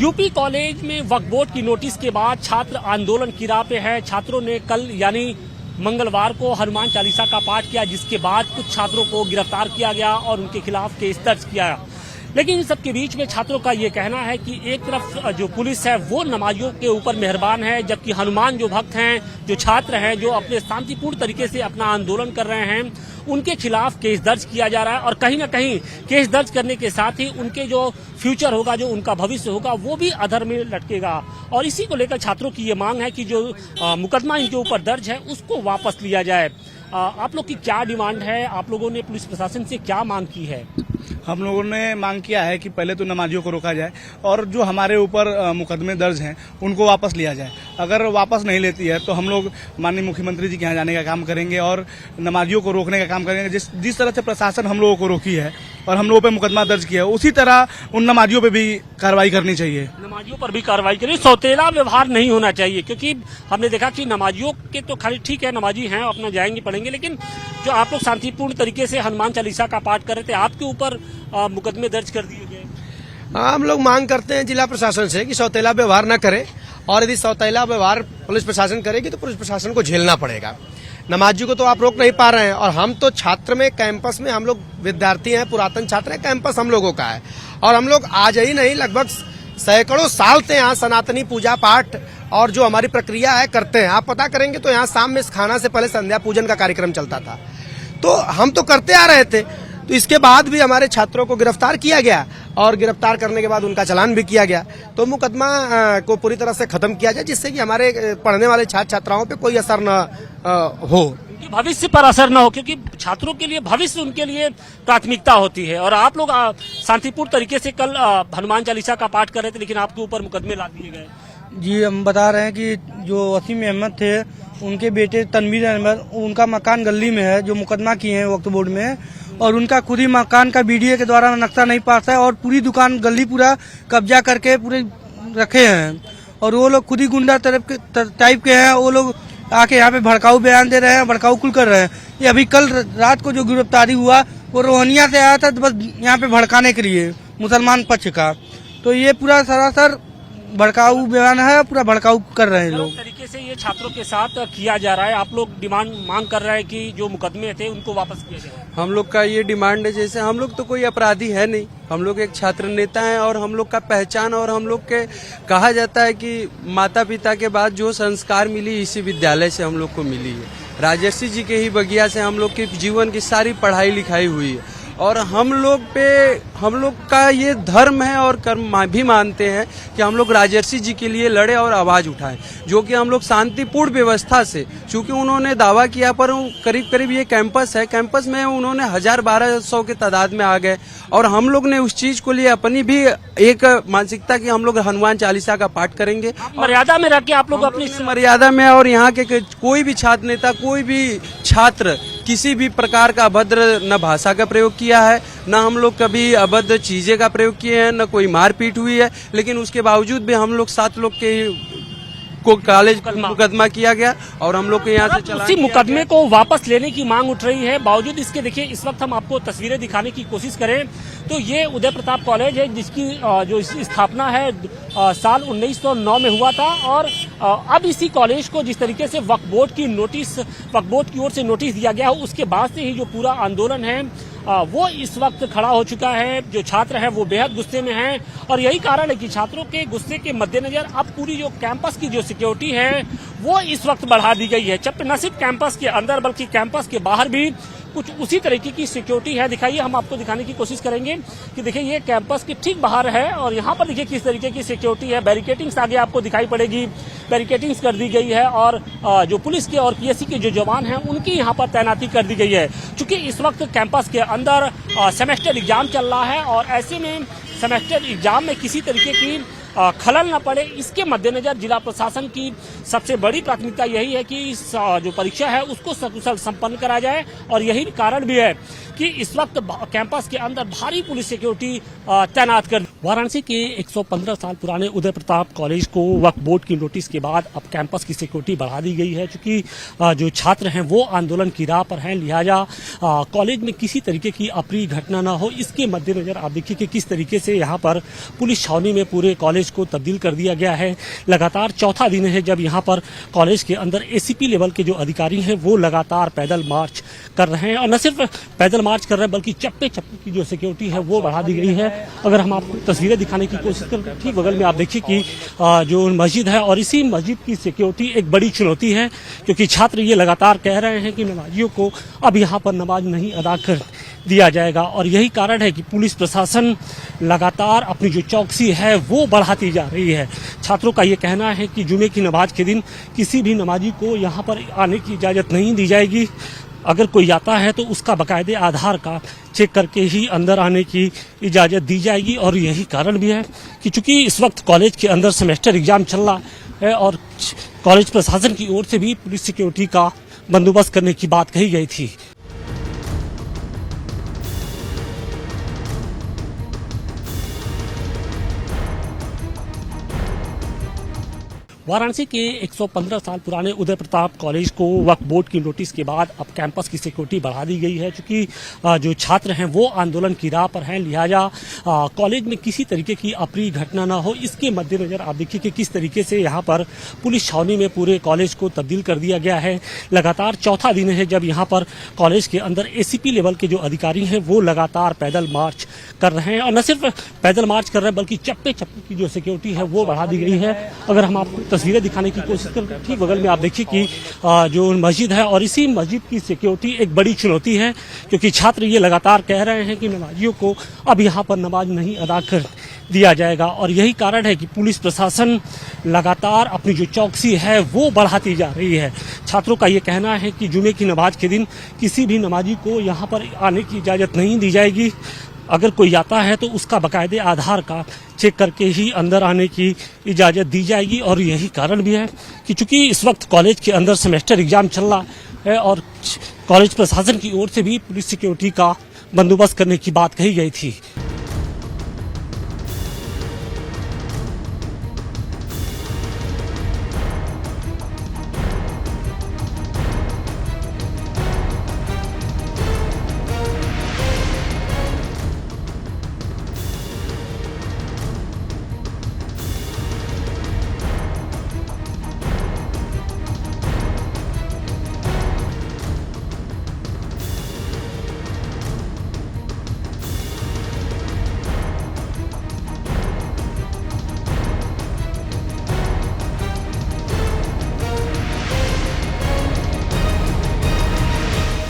UP college में वक्फ board की notice के बाद छात्र आंदोलन की राह पे है। छात्रों ने कल यानी मंगलवार को हनुमान चालीसा का पाठ किया, जिसके बाद कुछ छात्रों को गिरफ्तार किया गया और उनके खिलाफ केस दर्ज किया। लेकिन इन सबके बीच में छात्रों का ये कहना है कि एक तरफ जो पुलिस है वो नमाजियों के ऊपर मेहरबान है, जबकि हनुमान जो भक्त हैं, जो छात्र हैं, जो अपने शांतिपूर्ण तरीके से अपना आंदोलन कर रहे हैं, उनके खिलाफ केस दर्ज किया जा रहा है। और कहीं ना कहीं केस दर्ज करने के साथ ही उनके जो फ्यूचर होगा, जो उनका भविष्य होगा, वो भी अधर में लटकेगा। और इसी को लेकर छात्रों की ये मांग है कि जो मुकदमा इनके ऊपर दर्ज है उसको वापस लिया जाए। आप लोग की क्या डिमांड है? आप लोगों ने पुलिस प्रशासन से क्या मांग की है? हम लोगों ने मांग किया है कि पहले तो नमाजियों को रोका जाए और जो हमारे ऊपर मुकदमे दर्ज हैं उनको वापस लिया जाए। अगर वापस नहीं लेती है तो हम लोग माननीय मुख्यमंत्री जी के यहाँ जाने का काम करेंगे और नमाजियों को रोकने का काम करेंगे। जिस तरह से प्रशासन हम लोगों को रोकी है और हम लोगों पे मुकदमा दर्ज किया है, उसी तरह उन नमाजियों पे भी कार्रवाई करनी चाहिए। नमाजियों पर भी कार्रवाई करें, सौतेला व्यवहार नहीं होना चाहिए, क्योंकि हमने देखा कि नमाजियों के तो खाली ठीक है, नमाजी हैं, अपना जाएंगे पढ़ेंगे, लेकिन जो आप लोग शांतिपूर्ण तरीके से हनुमान चालीसा का पाठ कर रहे थे, आपके ऊपर मुकदमे दर्ज कर दिए गए। हम लोग मांग करते हैं जिला प्रशासन से कि सौतेला व्यवहार न करे, और यदि सौतेला व्यवहार पुलिस प्रशासन करेगी तो पुलिस प्रशासन को झेलना पड़ेगा। नमाजी को तो आप रोक नहीं पा रहे हैं, और हम तो छात्र में कैंपस में हम लोग विद्यार्थी हैं, पुरातन छात्र हैं, कैंपस हम लोगों का है। और हम लोग आज ही नहीं, लगभग सैकड़ों साल से यहाँ सनातनी पूजा पाठ और जो हमारी प्रक्रिया है करते हैं। आप पता करेंगे तो यहाँ शाम में खाना से पहले संध्या पूजन का कार्यक्रम चलता था, तो हम तो करते आ रहे थे। तो इसके बाद भी हमारे छात्रों को गिरफ्तार किया गया, और गिरफ्तार करने के बाद उनका चालान भी किया गया। तो मुकदमा को पूरी तरह से खत्म किया जाए, जिससे कि हमारे पढ़ने वाले छात्र छात्राओं पे कोई असर न हो, भविष्य पर असर न हो, क्योंकि छात्रों के लिए भविष्य उनके लिए प्राथमिकता होती है। और आप लोग शांतिपूर्ण तरीके से कल हनुमान चालीसा का पाठ कर रहे थे, लेकिन आपके ऊपर मुकदमे ला दिए गए। जी, हम बता रहे हैं कि जो वसीम अहमद थे, उनके बेटे तनवीर अहमद, उनका मकान गली में है, जो मुकदमा किए हैं वक्फ बोर्ड में, और उनका खुद ही मकान का बीडीए के द्वारा नक्शा नहीं पास है, और पूरी दुकान गली पूरा कब्जा करके पूरे रखे हैं। और वो लोग खुद ही गुंडा टाइप के हैं। वो लोग आके यहाँ पे भड़काऊ बयान दे रहे हैं, भड़काऊ कुल कर रहे हैं। ये अभी कल रात को जो गिरफ्तारी हुआ वो रोहनिया से आया था, तो बस यहाँ पे भड़काने के लिए मुसलमान पक्ष का। तो ये पूरा सरासर भड़काऊ बयान है, पूरा भड़काऊ कर रहे हैं लोग। तरीके से ये छात्रों के साथ किया जा रहा है। आप लोग मांग कर रहे हैं कि जो मुकदमे थे उनको वापस किया जाए। हम लोग का ये डिमांड है, जैसे हम लोग तो कोई अपराधी है नहीं, हम लोग एक छात्र नेता हैं, और हम लोग का पहचान और हम लोग के कहा जाता है कि माता पिता के बाद जो संस्कार मिली इसी विद्यालय से हम लोग को मिली है। राजर्षि जी के ही बगिया से हम लोग के जीवन की सारी पढ़ाई लिखाई हुई है, और हम लोग का ये धर्म है और कर्म भी मानते हैं कि हम लोग राजर्षि जी के लिए लड़े और आवाज उठाएं, जो कि हम लोग शांतिपूर्ण व्यवस्था से, चूंकि उन्होंने दावा किया, पर करीब करीब ये कैंपस है, कैंपस में उन्होंने 1000-1200 के तादाद में आ गए, और हम लोग ने उस चीज को लिए अपनी भी एक मानसिकता कि हम लोग हनुमान चालीसा का पाठ करेंगे, मर्यादा में रह के आप लोग अपनी मर्यादा में। और यहाँ के कोई भी छात्र नेता, कोई भी छात्र किसी भी प्रकार का अभद्र न भाषा का प्रयोग किया है, न हम लोग कभी अभद्र चीजें का प्रयोग किए हैं, न कोई मारपीट हुई है। लेकिन उसके बावजूद भी हम लोग 7 लोग के को कॉलेज मुकदमा किया गया, और हम लोग के यहाँ से चला उसी मुकदमे को वापस लेने की मांग उठ रही है। बावजूद इसके देखिए, इस वक्त हम आपको तस्वीरें दिखाने की कोशिश करें तो ये उदय प्रताप कॉलेज है, जिसकी जो स्थापना है साल 1909 में हुआ था। और अब इसी कॉलेज को जिस तरीके से वक्फ बोर्ड की ओर से नोटिस दिया गया, उसके बाद से ही जो पूरा आंदोलन है वो इस वक्त खड़ा हो चुका है। जो छात्र हैं वो बेहद गुस्से में हैं, और यही कारण है कि छात्रों के गुस्से के मद्देनजर अब पूरी जो कैंपस की जो सिक्योरिटी है वो इस वक्त बढ़ा दी गई है। जबकि न सिर्फ कैंपस के अंदर बल्कि कैंपस के बाहर भी कुछ उसी तरीके की सिक्योरिटी है। दिखाइए, हम आपको दिखाने की कोशिश करेंगे कि देखिए ये कैंपस के ठीक बाहर है, और यहाँ पर देखिए किस तरीके की सिक्योरिटी है। बैरिकेटिंग्स आगे आपको दिखाई पड़ेगी, बैरिकेटिंग्स कर दी गई है, और जो पुलिस के और पीएससी के जो जवान हैं उनकी यहाँ पर तैनाती कर दी गई है। चूंकि इस वक्त कैंपस के अंदर सेमेस्टर एग्जाम चल रहा है, और ऐसे में सेमेस्टर एग्जाम में किसी तरीके की खलल न पड़े, इसके मद्देनजर जिला प्रशासन की सबसे बड़ी प्राथमिकता यही है कि इस जो परीक्षा है उसको सकुशल संपन्न करा जाए। और यही कारण भी है कि इस वक्त कैंपस के अंदर भारी पुलिस सिक्योरिटी तैनात कर। वाराणसी के 115 साल पुराने उदय प्रताप कॉलेज को वक्फ बोर्ड की नोटिस के बाद अब कैंपस की सिक्योरिटी बढ़ा दी गई है, क्योंकि जो छात्र हैं वो आंदोलन की राह पर हैं। लिहाजा कॉलेज में किसी तरीके की अप्रिय घटना न हो, इसके मद्देनजर आप देखिए कि किस तरीके से यहाँ पर पुलिस छावनी में पूरे कॉलेज कॉलेज को तब्दील कर दिया गया है। लगातार चौथा दिन है जब यहाँ पर कॉलेज के अंदर एसीपी लेवल के जो अधिकारी हैं वो लगातार पैदल मार्च कर रहे हैं, और न सिर्फ पैदल मार्च कर रहे हैं बल्कि चप्पे चप्पे की जो सिक्योरिटी है वो बढ़ा दी गई है। अगर हम आपको तस्वीरें दिखाने की कोशिश करें, ठीक बगल में आप देखिए कि जो मस्जिद है, और इसी मस्जिद की सिक्योरिटी एक बड़ी चुनौती है, क्योंकि छात्र ये लगातार कह रहे हैं कि नमाजियों को अब यहाँ पर नमाज नहीं अदा कर दिया जाएगा, और यही कारण है कि पुलिस प्रशासन लगातार अपनी जो चौकसी है वो बढ़ाती जा रही है। छात्रों का ये कहना है कि जुमे की नमाज के दिन किसी भी नमाजी को यहाँ पर आने की इजाज़त नहीं दी जाएगी। अगर कोई आता है तो उसका बाकायदे आधार का चेक करके ही अंदर आने की इजाज़त दी जाएगी, और यही कारण भी है कि चूंकि इस वक्त कॉलेज के अंदर सेमेस्टर एग्जाम चल रहा है और कॉलेज प्रशासन की ओर से भी पुलिस सिक्योरिटी का बंदोबस्त करने की बात कही गई थी। वाराणसी के 115 साल पुराने उदय प्रताप कॉलेज को वक्फ बोर्ड की नोटिस के बाद अब कैंपस की सिक्योरिटी बढ़ा दी गई है, क्योंकि जो छात्र हैं वो आंदोलन की राह पर हैं। लिहाजा कॉलेज में किसी तरीके की अप्रिय घटना ना हो, इसके मद्देनजर आप देखिए कि किस तरीके से यहाँ पर पुलिस छावनी में पूरे कॉलेज को तब्दील कर दिया गया है। लगातार चौथा दिन है जब यहाँ पर कॉलेज के अंदर एसीपी लेवल के जो अधिकारी हैं वो लगातार पैदल मार्च कर रहे हैं, और न सिर्फ पैदल मार्च कर रहे हैं बल्कि चप्पे चप्पे की जो सिक्योरिटी है वो बढ़ा दी गई है। अगर हम आपको तस्वीरें दिखाने की कोशिश करें, ठीक बगल में आप देखिए कि जो मस्जिद है, और इसी मस्जिद की सिक्योरिटी एक बड़ी चुनौती है, क्योंकि छात्र ये लगातार कह रहे हैं कि नमाजियों को अब यहाँ पर नमाज नहीं अदा कर दिया जाएगा, और यही कारण है कि पुलिस प्रशासन लगातार अपनी जो चौकसी है वो बढ़ाती जा रही है। छात्रों का ये कहना है कि जुमे की नमाज के दिन किसी भी नमाजी को यहाँ पर आने की इजाज़त नहीं दी जाएगी। अगर कोई आता है तो उसका बाकायदे आधार का चेक करके ही अंदर आने की इजाज़त दी जाएगी, और यही कारण भी है कि चूंकि इस वक्त कॉलेज के अंदर सेमेस्टर एग्जाम चल रहा है और कॉलेज प्रशासन की ओर से भी पुलिस सिक्योरिटी का बंदोबस्त करने की बात कही गई थी।